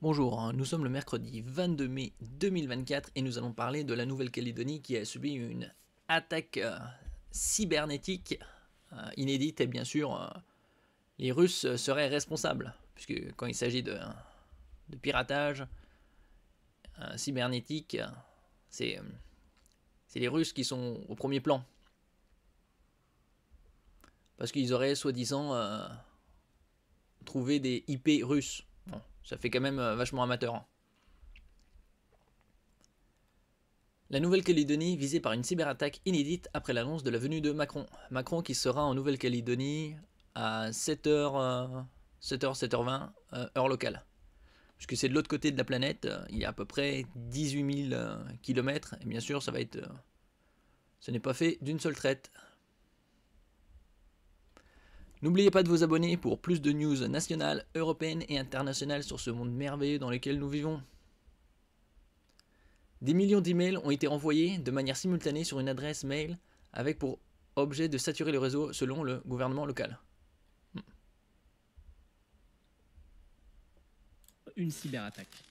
Bonjour, nous sommes le mercredi 22 mai 2024 et nous allons parler de la Nouvelle-Calédonie qui a subi une attaque cybernétique inédite et bien sûr les Russes seraient responsables puisque quand il s'agit de piratage cybernétique, c'est les Russes qui sont au premier plan parce qu'ils auraient soi-disant trouvé des IP russes. Bon, ça fait quand même vachement amateur. Hein. La Nouvelle-Calédonie visée par une cyberattaque inédite après l'annonce de la venue de Macron. Macron qui sera en Nouvelle-Calédonie à 7h, 7h20, heure locale. Puisque c'est de l'autre côté de la planète, il y a à peu près 18 000 km, et bien sûr ça va être... ce n'est pas fait d'une seule traite. N'oubliez pas de vous abonner pour plus de news nationales, européennes et internationales sur ce monde merveilleux dans lequel nous vivons. Des millions d'emails ont été envoyés de manière simultanée sur une adresse mail avec pour objet de saturer le réseau selon le gouvernement local. Une cyberattaque.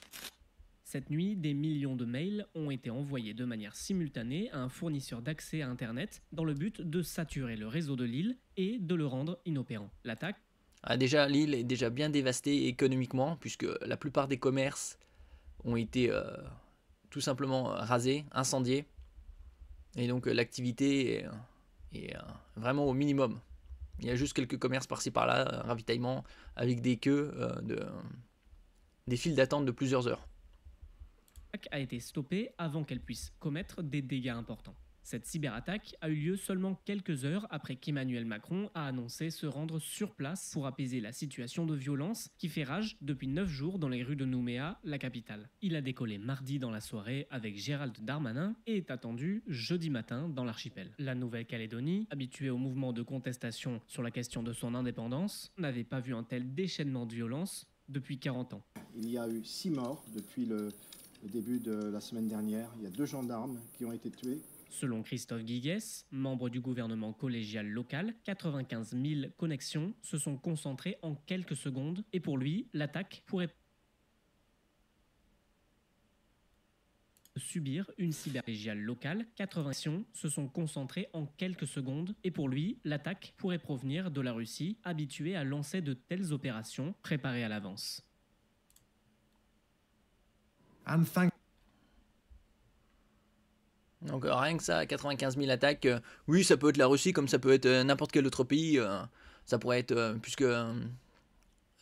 Cette nuit, des millions de mails ont été envoyés de manière simultanée à un fournisseur d'accès à Internet dans le but de saturer le réseau de l'île et de le rendre inopérant. L'attaque Déjà, l'île est déjà bien dévastée économiquement puisque la plupart des commerces ont été tout simplement rasés, incendiés. Et donc l'activité est vraiment au minimum. Il y a juste quelques commerces par-ci par-là, ravitaillement, avec des queues, des files d'attente de plusieurs heures. a été stoppée avant qu'elle puisse commettre des dégâts importants. Cette cyberattaque a eu lieu seulement quelques heures après qu'Emmanuel Macron a annoncé se rendre sur place pour apaiser la situation de violence qui fait rage depuis 9 jours dans les rues de Nouméa, la capitale. Il a décollé mardi dans la soirée avec Gérald Darmanin et est attendu jeudi matin dans l'archipel. La Nouvelle-Calédonie, habituée au mouvement de contestation sur la question de son indépendance, n'avait pas vu un tel déchaînement de violence depuis 40 ans. Il y a eu 6 morts depuis le début de la semaine dernière. Il y a 2 gendarmes qui ont été tués. Selon Christophe Guiguès, membre du gouvernement collégial local, 95 000 connexions se sont concentrées en quelques secondes et pour lui, l'attaque pourrait subir une cyberlégiale locale. 80 connexions se sont concentrées en quelques secondes et pour lui, l'attaque pourrait provenir de la Russie, habituée à lancer de telles opérations préparées à l'avance. Donc rien que ça, 95 000 attaques, oui ça peut être la Russie comme ça peut être n'importe quel autre pays, ça pourrait être, puisque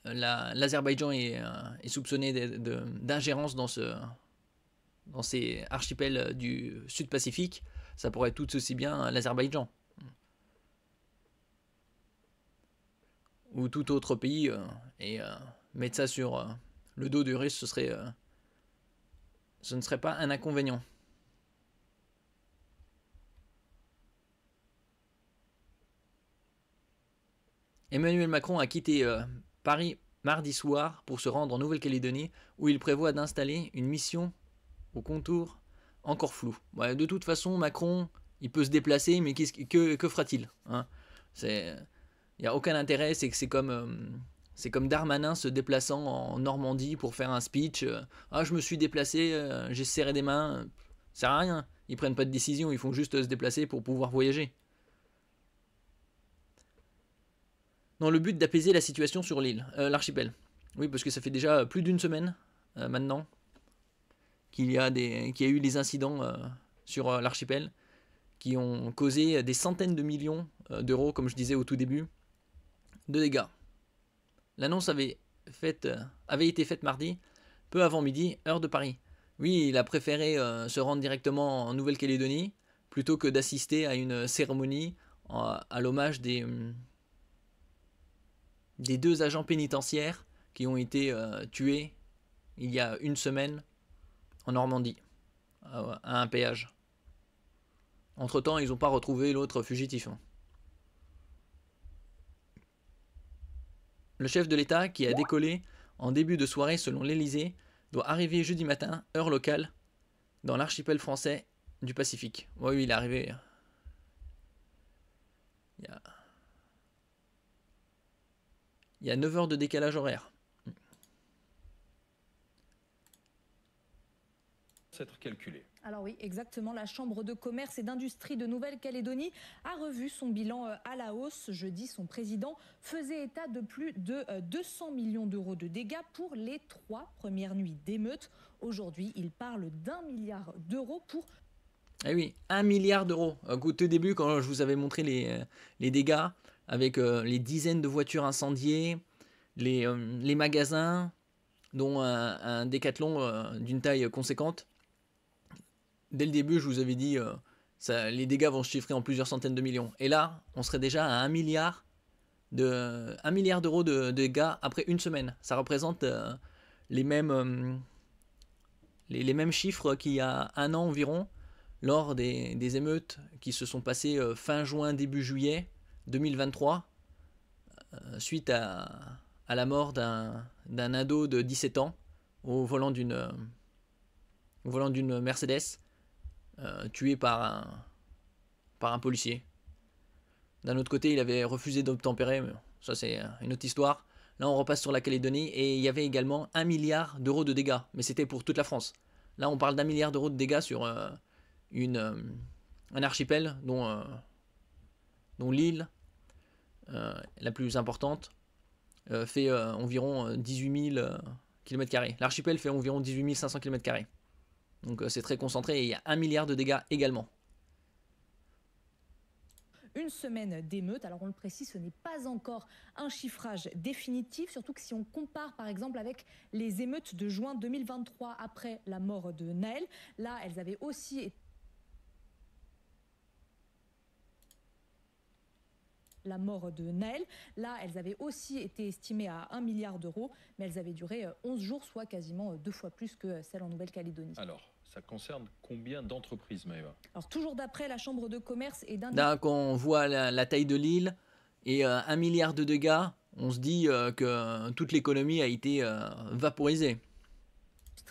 l'Azerbaïdjan est soupçonné d'ingérence dans ces archipels du Sud-Pacifique, ça pourrait être tout aussi bien l'Azerbaïdjan. Ou tout autre pays, et mettre ça sur le dos du Russe, ce ne serait pas un inconvénient. Emmanuel Macron a quitté Paris mardi soir pour se rendre en Nouvelle-Calédonie où il prévoit d'installer une mission au contour encore flou. Ouais, de toute façon, Macron, il peut se déplacer, mais que fera-t-il hein? Il n'y a aucun intérêt, c'est comme Darmanin se déplaçant en Normandie pour faire un speech. Ah, je me suis déplacé, j'ai serré des mains. Ça sert à rien. Ils prennent pas de décision, ils font juste se déplacer pour pouvoir voyager. Dans le but d'apaiser la situation sur l'île, l'archipel. Oui, parce que ça fait déjà plus d'une semaine maintenant qu'il y a eu des incidents sur l'archipel qui ont causé des centaines de millions d'euros, comme je disais au tout début, de dégâts. L'annonce avait été faite mardi, peu avant midi, heure de Paris. Oui, il a préféré se rendre directement en Nouvelle-Calédonie plutôt que d'assister à une cérémonie à l'hommage des 2 agents pénitentiaires qui ont été tués il y a une semaine en Normandie, à un péage. Entre temps, ils n'ont pas retrouvé l'autre fugitif. Le chef de l'État, qui a décollé en début de soirée selon l'Elysée, doit arriver jeudi matin, heure locale, dans l'archipel français du Pacifique. Oui, il est arrivé. Il y a 9 heures de décalage horaire. s'être calculé. Alors oui, exactement. La Chambre de commerce et d'industrie de Nouvelle-Calédonie a revu son bilan à la hausse. Jeudi, son président faisait état de plus de 200 millions d'euros de dégâts pour les 3 premières nuits d'émeutes. Aujourd'hui, il parle d'1 milliard d'euros pour... Eh oui, 1 milliard d'euros. Au tout début, quand je vous avais montré les dégâts, avec les dizaines de voitures incendiées, les magasins, dont un Décathlon d'une taille conséquente. Dès le début, je vous avais dit les dégâts vont se chiffrer en plusieurs centaines de millions. Et là, on serait déjà à 1 milliard d'euros de dégâts après une semaine. Ça représente les mêmes chiffres qu'il y a un an environ, lors des émeutes qui se sont passées fin juin, début juillet 2023, suite à la mort d'un ado de 17 ans au volant d'une Mercedes, tué par un policier. D'un autre côté, il avait refusé d'obtempérer, mais ça c'est une autre histoire. Là, on repasse sur la Calédonie et il y avait également 1 milliard d'euros de dégâts, mais c'était pour toute la France. Là, on parle d'1 milliard d'euros de dégâts sur un archipel dont l'île, la plus importante, fait environ 18 000 km². L'archipel fait environ 18 500 km². Donc c'est très concentré et il y a 1 milliard de dégâts également. Une semaine d'émeutes. Alors on le précise, ce n'est pas encore un chiffrage définitif, surtout que si on compare par exemple avec les émeutes de juin 2023 après la mort de Naël, là elles avaient aussi été estimées à 1 milliard d'euros, mais elles avaient duré 11 jours, soit quasiment 2 fois plus que celles en Nouvelle-Calédonie. Alors, ça concerne combien d'entreprises, Maëva? Alors, toujours d'après la Chambre de commerce et d'industrie. Quand on voit la taille de l'île et 1 milliard de dégâts, on se dit que toute l'économie a été vaporisée.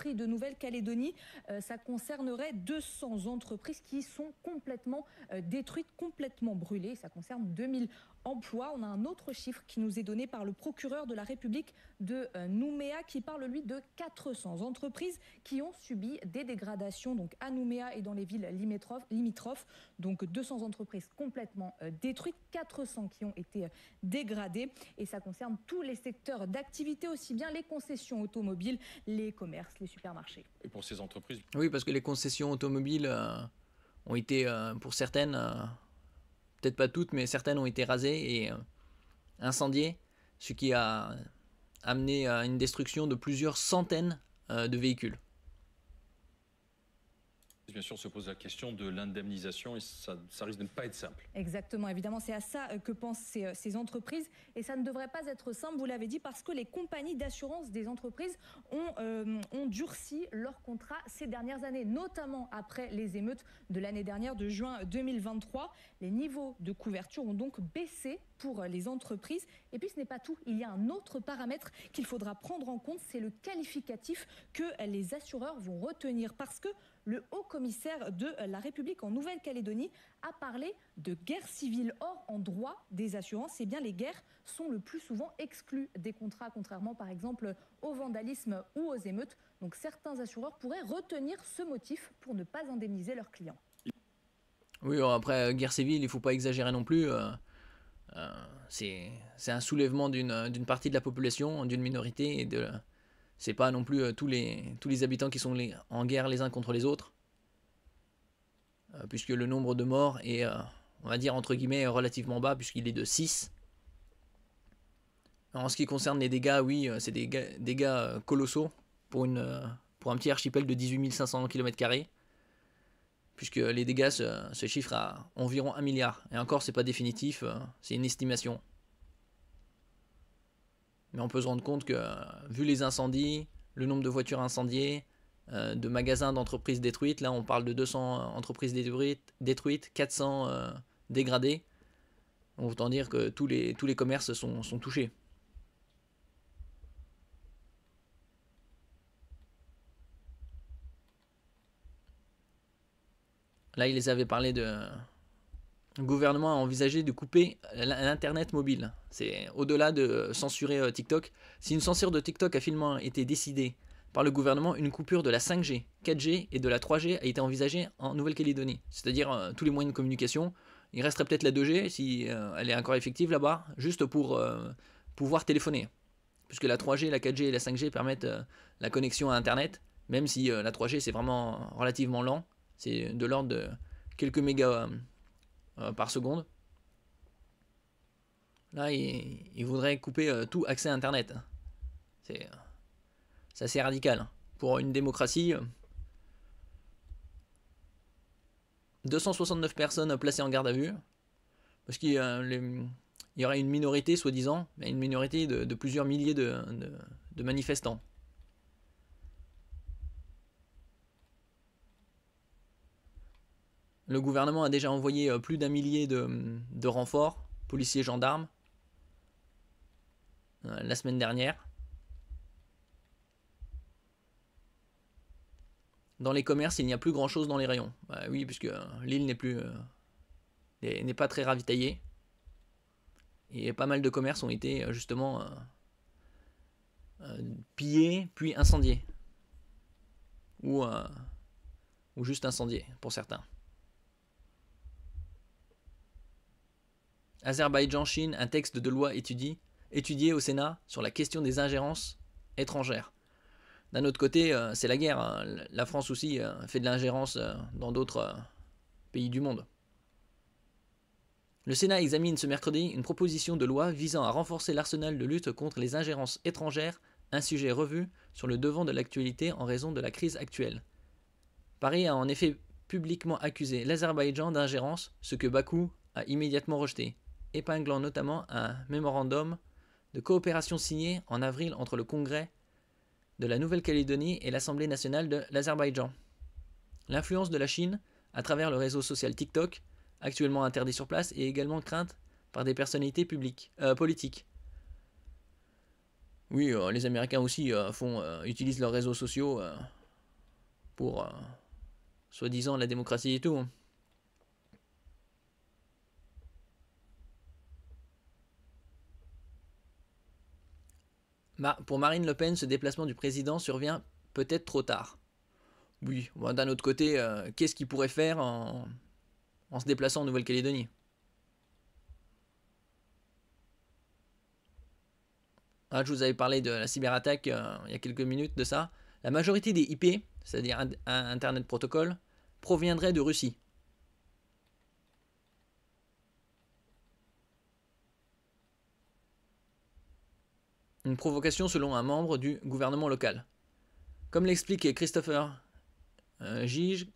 De Nouvelle-Calédonie, ça concernerait 200 entreprises qui sont complètement détruites, complètement brûlées. Ça concerne 2000 emplois. On a un autre chiffre qui nous est donné par le procureur de la République de Nouméa qui parle, lui, de 400 entreprises qui ont subi des dégradations donc à Nouméa et dans les villes limitrophes. Donc 200 entreprises complètement détruites, 400 qui ont été dégradées. Et ça concerne tous les secteurs d'activité, aussi bien les concessions automobiles, les commerces, les supermarchés. Et pour ces entreprises? Oui, parce que les concessions automobiles ont été, pour certaines, peut-être pas toutes, mais certaines ont été rasées et incendiées, ce qui a amené à une destruction de plusieurs centaines de véhicules. Bien sûr, se pose la question de l'indemnisation et ça risque de ne pas être simple. Exactement, évidemment, c'est à ça que pensent ces entreprises et ça ne devrait pas être simple, vous l'avez dit, parce que les compagnies d'assurance des entreprises ont durci leurs contrats ces dernières années, notamment après les émeutes de l'année dernière de juin 2023. Les niveaux de couverture ont donc baissé pour les entreprises. Et puis ce n'est pas tout, il y a un autre paramètre qu'il faudra prendre en compte, c'est le qualificatif que les assureurs vont retenir parce que le haut-commissaire de la République en Nouvelle-Calédonie a parlé de guerre civile. Or, en droit des assurances, eh bien, les guerres sont le plus souvent exclues des contrats, contrairement par exemple au vandalisme ou aux émeutes. Donc certains assureurs pourraient retenir ce motif pour ne pas indemniser leurs clients. Oui, alors après, guerre civile, il ne faut pas exagérer non plus. C'est un soulèvement d'une partie de la population, d'une minorité, et c'est pas non plus tous les habitants qui sont en guerre les uns contre les autres, puisque le nombre de morts est, on va dire, entre guillemets, relativement bas, puisqu'il est de 6. En ce qui concerne les dégâts, oui, c'est des dégâts colossaux pour un petit archipel de 18 500 km², puisque les dégâts se chiffrent à environ 1 milliard. Et encore, c'est pas définitif, c'est une estimation. Mais on peut se rendre compte que, vu les incendies, le nombre de voitures incendiées, de magasins d'entreprises détruites, là on parle de 200 entreprises détruites, 400 dégradées, autant dire que tous les commerces sont touchés. Là, ils avaient parlé le gouvernement a envisagé de couper l'Internet mobile. C'est au-delà de censurer TikTok. Si une censure de TikTok a finalement été décidée par le gouvernement, une coupure de la 5G, 4G et de la 3G a été envisagée en Nouvelle-Calédonie. C'est-à-dire tous les moyens de communication. Il resterait peut-être la 2G si elle est encore effective là-bas, juste pour pouvoir téléphoner. Puisque la 3G, la 4G et la 5G permettent la connexion à Internet, même si la 3G c'est vraiment relativement lent. C'est de l'ordre de quelques mégas par seconde. Là, il voudrait couper tout accès à Internet. C'est assez radical. Pour une démocratie, 269 personnes placées en garde à vue. Parce qu'il y aurait une minorité, soi-disant, mais une minorité de plusieurs milliers de manifestants. Le gouvernement a déjà envoyé plus d'1 millier de renforts, policiers, gendarmes, la semaine dernière. Dans les commerces, il n'y a plus grand chose dans les rayons. Bah oui, puisque l'île n'est pas très ravitaillée. Et pas mal de commerces ont été justement pillés, puis incendiés. Ou juste incendiés, pour certains. Azerbaïdjan-Chine, un texte de loi étudié au Sénat sur la question des ingérences étrangères. D'un autre côté, c'est la guerre. La France aussi fait de l'ingérence dans d'autres pays du monde. Le Sénat examine ce mercredi une proposition de loi visant à renforcer l'arsenal de lutte contre les ingérences étrangères, un sujet revu sur le devant de l'actualité en raison de la crise actuelle. Paris a en effet publiquement accusé l'Azerbaïdjan d'ingérence, ce que Bakou a immédiatement rejeté, épinglant notamment un mémorandum de coopération signé en avril entre le Congrès de la Nouvelle-Calédonie et l'Assemblée nationale de l'Azerbaïdjan. L'influence de la Chine, à travers le réseau social TikTok, actuellement interdit sur place, est également crainte par des personnalités politiques. Oui, les Américains aussi utilisent leurs réseaux sociaux pour, soi-disant, la démocratie et tout. Pour Marine Le Pen, ce déplacement du président survient peut-être trop tard. Oui, bon, d'un autre côté, qu'est-ce qu'il pourrait faire en se déplaçant en Nouvelle-Calédonie? Je vous avais parlé de la cyberattaque il y a quelques minutes de ça. La majorité des IP, c'est-à-dire Internet Protocol, proviendrait de Russie. Une provocation selon un membre du gouvernement local. Comme l'explique Christopher Gige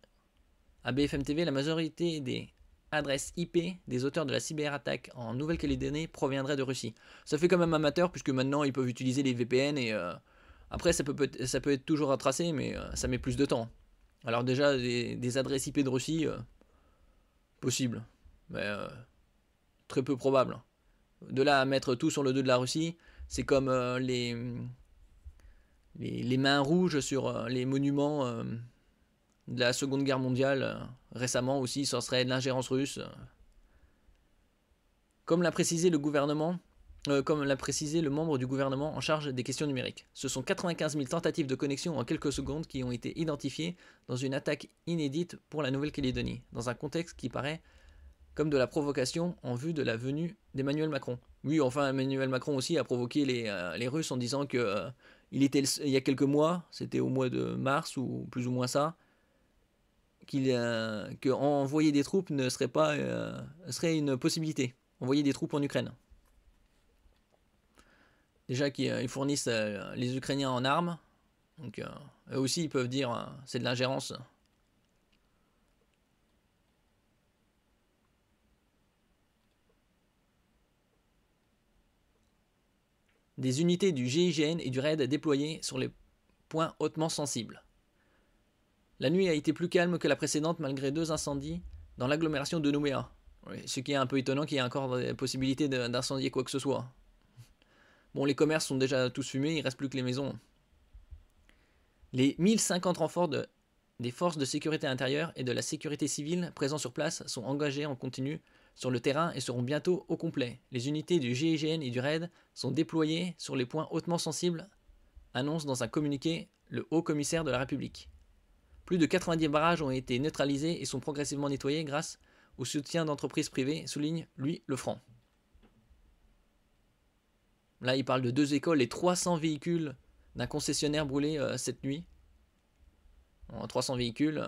à BFM TV, la majorité des adresses IP des auteurs de la cyberattaque en Nouvelle-Calédonie proviendraient de Russie. Ça fait quand même amateur puisque maintenant ils peuvent utiliser les VPN et après ça peut être toujours retracé mais ça met plus de temps. Alors déjà des adresses IP de Russie, possible, mais très peu probable. De là à mettre tout sur le dos de la Russie, c'est comme les mains rouges sur les monuments de la Seconde Guerre mondiale. Récemment aussi, ça serait de l'ingérence russe. Comme l'a précisé le membre du gouvernement en charge des questions numériques. Ce sont 95 000 tentatives de connexion en quelques secondes qui ont été identifiées dans une attaque inédite pour la Nouvelle-Calédonie, dans un contexte qui paraît comme de la provocation en vue de la venue d'Emmanuel Macron. Oui, enfin, Emmanuel Macron aussi a provoqué les Russes en disant que il y a quelques mois, c'était au mois de mars ou plus ou moins ça, que envoyer des troupes serait une possibilité. Envoyer des troupes en Ukraine. Déjà qu'ils fournissent les Ukrainiens en armes, donc eux aussi ils peuvent dire c'est de l'ingérence. Des unités du GIGN et du RAID déployées sur les points hautement sensibles. La nuit a été plus calme que la précédente malgré 2 incendies dans l'agglomération de Nouméa. Oui, ce qui est un peu étonnant qu'il y ait encore des possibilités d'incendier quoi que ce soit. Bon, les commerces sont déjà tous fumés, il ne reste plus que les maisons. Les 1050 renforts des forces de sécurité intérieure et de la sécurité civile présents sur place sont engagés en continu sur le terrain et seront bientôt au complet. Les unités du GIGN et du RAID sont déployées sur les points hautement sensibles, annonce dans un communiqué le haut commissaire de la République. Plus de 90 barrages ont été neutralisés et sont progressivement nettoyés grâce au soutien d'entreprises privées, souligne, lui, Lefranc. Là, il parle de 2 écoles et 300 véhicules d'un concessionnaire brûlés cette nuit. En 300 véhicules,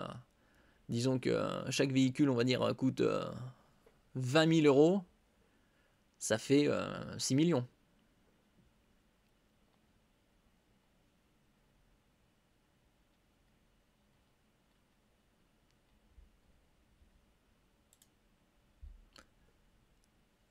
disons que chaque véhicule, on va dire, coûte 20 000 euros. Ça fait 6 millions.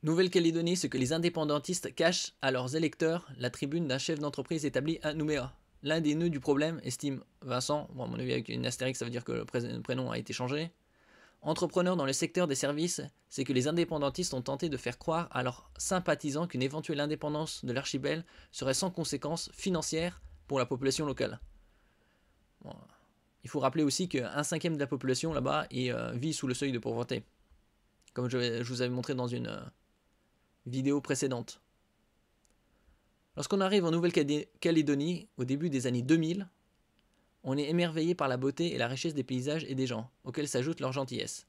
Nouvelle-Calédonie, ce que les indépendantistes cachent à leurs électeurs, la tribune d'un chef d'entreprise établi à Nouméa. L'un des nœuds du problème, estime Vincent, bon, à mon avis avec une astérix ça veut dire que le prénom a été changé, entrepreneur dans le secteur des services, c'est que les indépendantistes ont tenté de faire croire à leurs sympathisants qu'une éventuelle indépendance de l'archipel serait sans conséquences financières pour la population locale. Bon, il faut rappeler aussi qu'un cinquième de la population là-bas vit sous le seuil de pauvreté, comme je vous avais montré dans une vidéo précédente. Lorsqu'on arrive en Nouvelle-Calédonie, au début des années 2000, on est émerveillé par la beauté et la richesse des paysages et des gens, auxquels s'ajoute leur gentillesse.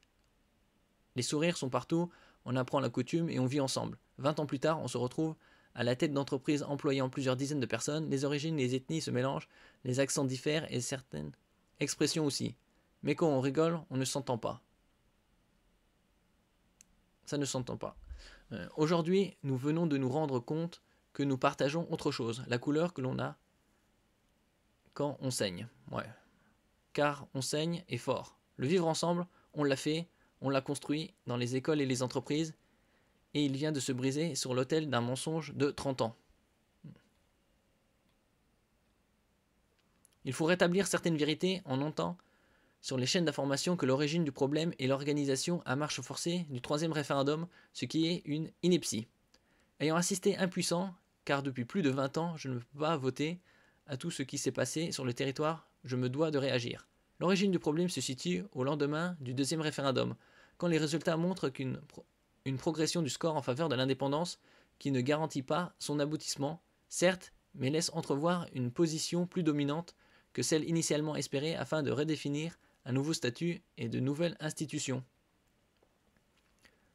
Les sourires sont partout, on apprend la coutume et on vit ensemble. 20 ans plus tard, on se retrouve à la tête d'entreprises employant plusieurs dizaines de personnes, les origines, les ethnies se mélangent, les accents diffèrent et certaines expressions aussi. Mais quand on rigole, on ne s'entend pas. Ça ne s'entend pas. Aujourd'hui, nous venons de nous rendre compte que nous partageons autre chose, la couleur que l'on a quand on saigne. Ouais. Car on saigne est fort. Le vivre ensemble, on l'a fait, on l'a construit dans les écoles et les entreprises, et il vient de se briser sur l'autel d'un mensonge de 30 ans. Il faut rétablir certaines vérités en notant sur les chaînes d'information que l'origine du problème est l'organisation à marche forcée du 3e référendum, ce qui est une ineptie. Ayant assisté impuissant, car depuis plus de 20 ans, je ne peux pas voter à tout ce qui s'est passé sur le territoire, je me dois de réagir. L'origine du problème se situe au lendemain du 2e référendum, quand les résultats montrent qu'une progression du score en faveur de l'indépendance qui ne garantit pas son aboutissement, certes, mais laisse entrevoir une position plus dominante que celle initialement espérée afin de redéfinir un nouveau statut et de nouvelles institutions.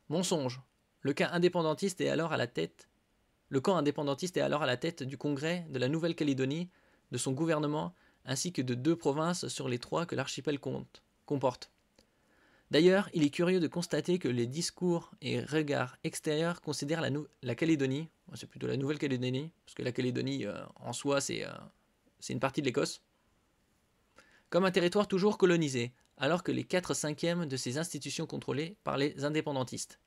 Mensonge. Le camp indépendantiste est alors à la tête du Congrès de la Nouvelle-Calédonie, de son gouvernement, ainsi que de 2 provinces sur les 3 que l'archipel comporte. D'ailleurs, il est curieux de constater que les discours et regards extérieurs considèrent la Calédonie, c'est plutôt la Nouvelle-Calédonie, parce que la Calédonie en soi c'est une partie de l'Écosse, comme un territoire toujours colonisé, alors que les 4/5 de ces institutions contrôlées par les indépendantistes.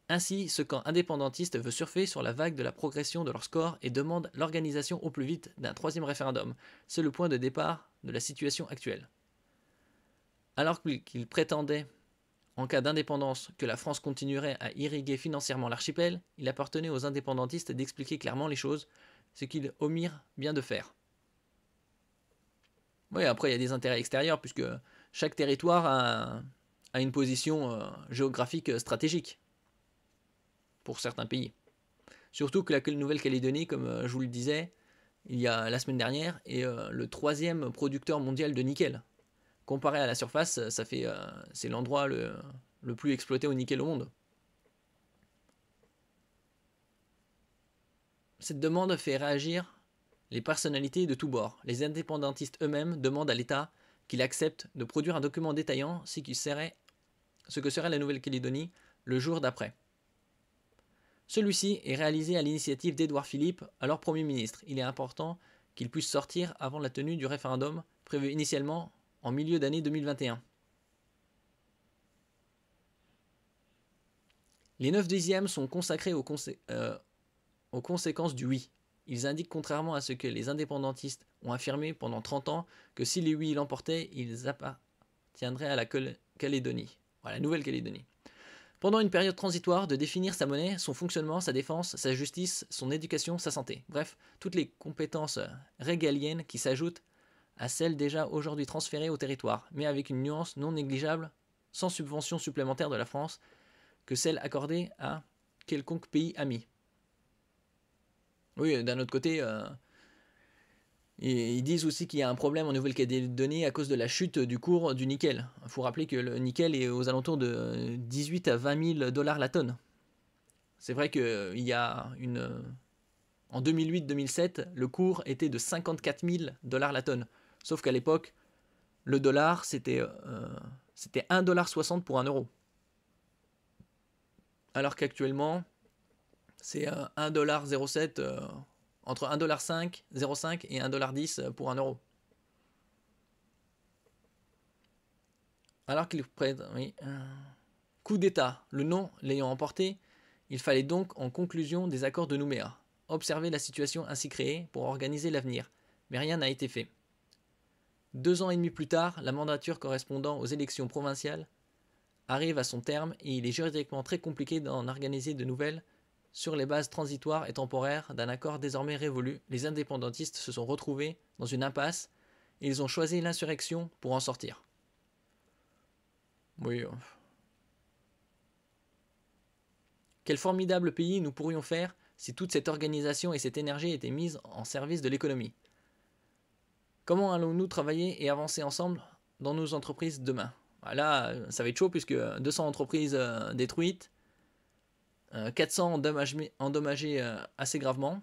Ainsi, ce camp indépendantiste veut surfer sur la vague de la progression de leur score et demande l'organisation au plus vite d'un 3e référendum. C'est le point de départ de la situation actuelle. Alors qu'ils prétendaient, en cas d'indépendance, que la France continuerait à irriguer financièrement l'archipel, il appartenait aux indépendantistes d'expliquer clairement les choses, ce qu'ils omirent bien de faire. Oui, après il y a des intérêts extérieurs, puisque chaque territoire a une position géographique stratégique pour certains pays. Surtout que la Nouvelle-Calédonie, comme je vous le disais, il y a la semaine dernière, est le 3e producteur mondial de nickel. Comparé à la surface, c'est l'endroit le plus exploité au nickel au monde. Cette demande fait réagir les personnalités de tous bords. Les indépendantistes eux-mêmes demandent à l'État qu'il accepte de produire un document détaillant ce que serait la Nouvelle-Calédonie le jour d'après. Celui-ci est réalisé à l'initiative d'Édouard Philippe, alors Premier ministre. Il est important qu'il puisse sortir avant la tenue du référendum prévu initialement en milieu d'année 2021. Les 9/10 sont consacrés aux conséquences du oui. Ils indiquent, contrairement à ce que les indépendantistes ont affirmé pendant 30 ans, que si les oui l'emportaient, ils appartiendraient à la Calédonie, à la Nouvelle-Calédonie. Pendant une période transitoire, de définir sa monnaie, son fonctionnement, sa défense, sa justice, son éducation, sa santé. Bref, toutes les compétences régaliennes qui s'ajoutent à celles déjà aujourd'hui transférées au territoire, mais avec une nuance non négligeable, sans subvention supplémentaire de la France, que celle accordée à quelconque pays ami. Oui, d'un autre côté, Et ils disent aussi qu'il y a un problème en Nouvelle-Calédonie à cause de la chute du cours du nickel. Il faut rappeler que le nickel est aux alentours de 18 à 20 000 dollars la tonne. C'est vrai qu'il y a en 2008-2007, le cours était de 54 000 dollars la tonne. Sauf qu'à l'époque, le dollar, c'était 1,60 $ pour 1 euro. Alors qu'actuellement, c'est 1,07 $, entre 1,05 $ et 1,10 $ pour 1 euro. Alors qu'il prête, oui. Coup d'État, le nom l'ayant emporté, il fallait donc en conclusion des accords de Nouméa observer la situation ainsi créée pour organiser l'avenir, mais rien n'a été fait. 2 ans et demi plus tard, la mandature correspondant aux élections provinciales arrive à son terme et il est juridiquement très compliqué d'en organiser de nouvelles sur les bases transitoires et temporaires d'un accord désormais révolu. Les indépendantistes se sont retrouvés dans une impasse et ils ont choisi l'insurrection pour en sortir. Oui. Quel formidable pays nous pourrions faire si toute cette organisation et cette énergie étaient mises en service de l'économie. Comment allons-nous travailler et avancer ensemble dans nos entreprises demain? Là, ça va être chaud puisque 200 entreprises détruites, 400 endommagées assez gravement.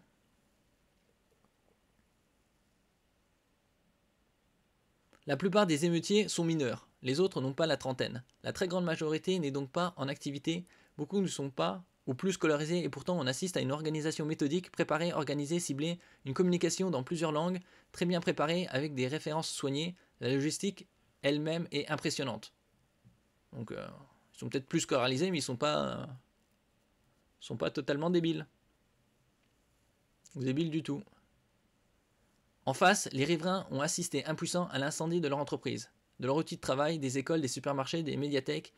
La plupart des émeutiers sont mineurs, les autres n'ont pas la trentaine. La très grande majorité n'est donc pas en activité, beaucoup ne sont pas ou plus scolarisés et pourtant on assiste à une organisation méthodique, préparée, organisée, ciblée, une communication dans plusieurs langues, très bien préparée avec des références soignées, la logistique elle-même est impressionnante. Donc ils sont peut-être plus scolarisés mais ils sont pas totalement débiles. Ou débiles du tout. En face, les riverains ont assisté impuissants à l'incendie de leur entreprise, de leur outil de travail, des écoles, des supermarchés, des médiathèques.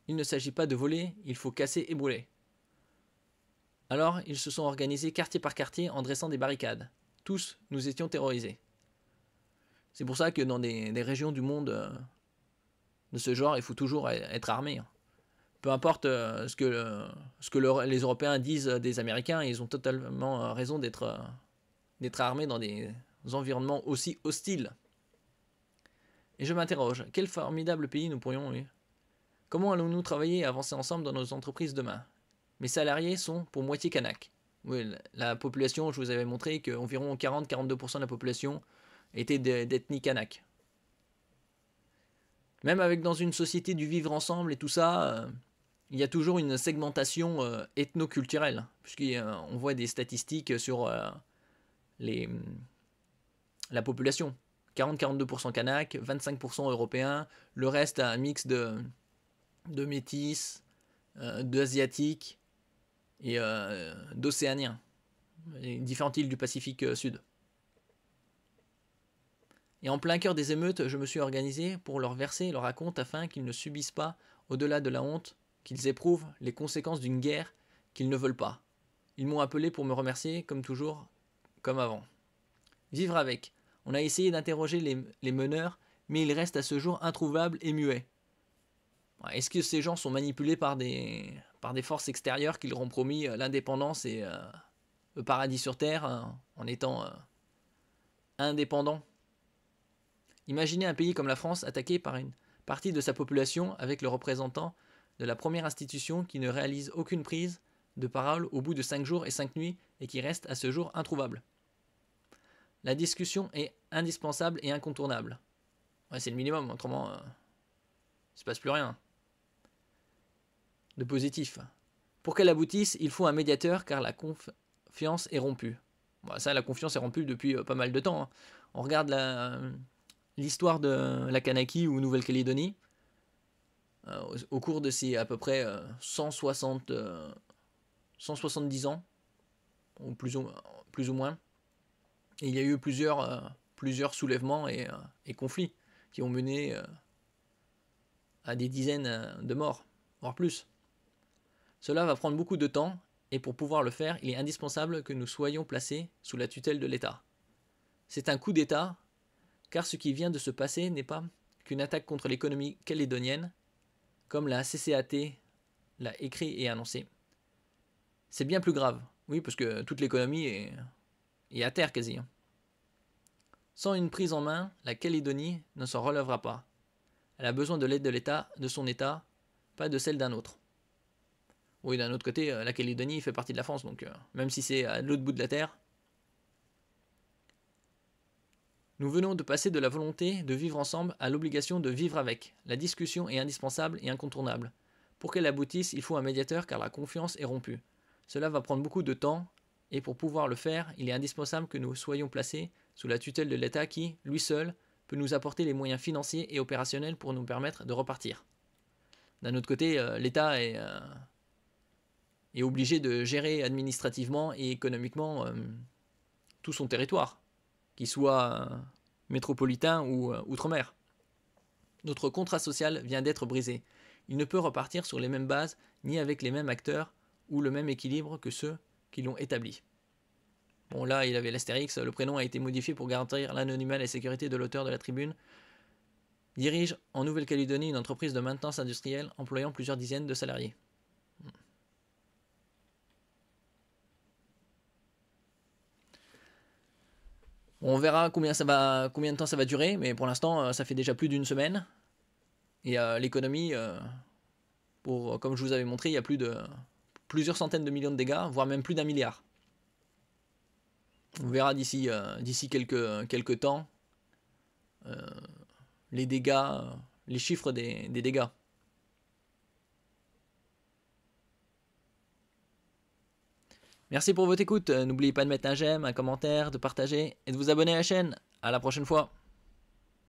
Il ne s'agit pas de voler, il faut casser et brûler. Alors, ils se sont organisés quartier par quartier en dressant des barricades. Tous, nous étions terrorisés. C'est pour ça que dans des régions du monde de ce genre, il faut toujours être armé. Peu importe ce que les Européens disent des Américains, ils ont totalement raison d'être armés dans des environnements aussi hostiles. Et je m'interroge, quel formidable pays nous pourrions... Oui. Comment allons-nous travailler et avancer ensemble dans nos entreprises demain? Mes salariés sont pour moitié Kanak. Oui, la population, je vous avais montré qu'environ 40-42% de la population était d'ethnie Kanak. Même avec dans une société du vivre ensemble et tout ça, il y a toujours une segmentation ethno-culturelle, puisqu'on voit des statistiques sur la population. 40-42% Kanak, 25% européens, le reste un mix de métis, d'asiatiques et d'océaniens, les différentes îles du Pacifique Sud. Et en plein cœur des émeutes, je me suis organisé pour leur verser leur raconte afin qu'ils ne subissent pas, au-delà de la honte, qu'ils éprouvent les conséquences d'une guerre qu'ils ne veulent pas. Ils m'ont appelé pour me remercier, comme toujours, comme avant. Vivre avec. On a essayé d'interroger les meneurs, mais ils restent à ce jour introuvables et muets. Est-ce que ces gens sont manipulés par des forces extérieures qui leur ont promis l'indépendance et le paradis sur Terre en étant indépendants? Imaginez un pays comme la France attaqué par une partie de sa population avec le représentant de la première institution qui ne réalise aucune prise de parole au bout de 5 jours et 5 nuits et qui reste à ce jour introuvable. La discussion est indispensable et incontournable. Ouais, c'est le minimum, autrement, il ne se passe plus rien de positif. Pour qu'elle aboutisse, il faut un médiateur car la confiance est rompue. Bon, ça, la confiance est rompue depuis pas mal de temps. On regarde l'histoire de la Kanaki ou Nouvelle-Calédonie. Au cours de ces à peu près 170 ans, ou plus ou moins, et il y a eu plusieurs soulèvements et conflits qui ont mené à des dizaines de morts, voire plus. Cela va prendre beaucoup de temps, et pour pouvoir le faire, il est indispensable que nous soyons placés sous la tutelle de l'État. C'est un coup d'État, car ce qui vient de se passer n'est pas qu'une attaque contre l'économie calédonienne, comme la CCAT l'a écrit et annoncé. C'est bien plus grave, oui, parce que toute l'économie est à terre quasi. Sans une prise en main, la Calédonie ne s'en relèvera pas. Elle a besoin de l'aide de l'État, de son État, pas de celle d'un autre. Oui, d'un autre côté, la Calédonie fait partie de la France, donc même si c'est à l'autre bout de la terre. Nous venons de passer de la volonté de vivre ensemble à l'obligation de vivre avec. La discussion est indispensable et incontournable. Pour qu'elle aboutisse, il faut un médiateur car la confiance est rompue. Cela va prendre beaucoup de temps, et pour pouvoir le faire, il est indispensable que nous soyons placés sous la tutelle de l'État qui, lui seul, peut nous apporter les moyens financiers et opérationnels pour nous permettre de repartir. D'un autre côté, l'État est obligé de gérer administrativement et économiquement tout son territoire, qu'il soit métropolitain ou outre-mer. Notre contrat social vient d'être brisé. Il ne peut repartir sur les mêmes bases, ni avec les mêmes acteurs, ou le même équilibre que ceux qui l'ont établi. Bon, là, il avait l'astérix, le prénom a été modifié pour garantir l'anonymat et la sécurité de l'auteur de la tribune. Dirige en Nouvelle-Calédonie une entreprise de maintenance industrielle employant plusieurs dizaines de salariés. On verra combien de temps ça va durer, mais pour l'instant, ça fait déjà plus d'une semaine. Et l'économie, comme je vous avais montré, il y a plusieurs centaines de millions de dégâts, voire même plus d'1 milliard. On verra d'ici quelques temps les dégâts, les chiffres des dégâts. Merci pour votre écoute. N'oubliez pas de mettre un j'aime, un commentaire, de partager et de vous abonner à la chaîne. À la prochaine fois.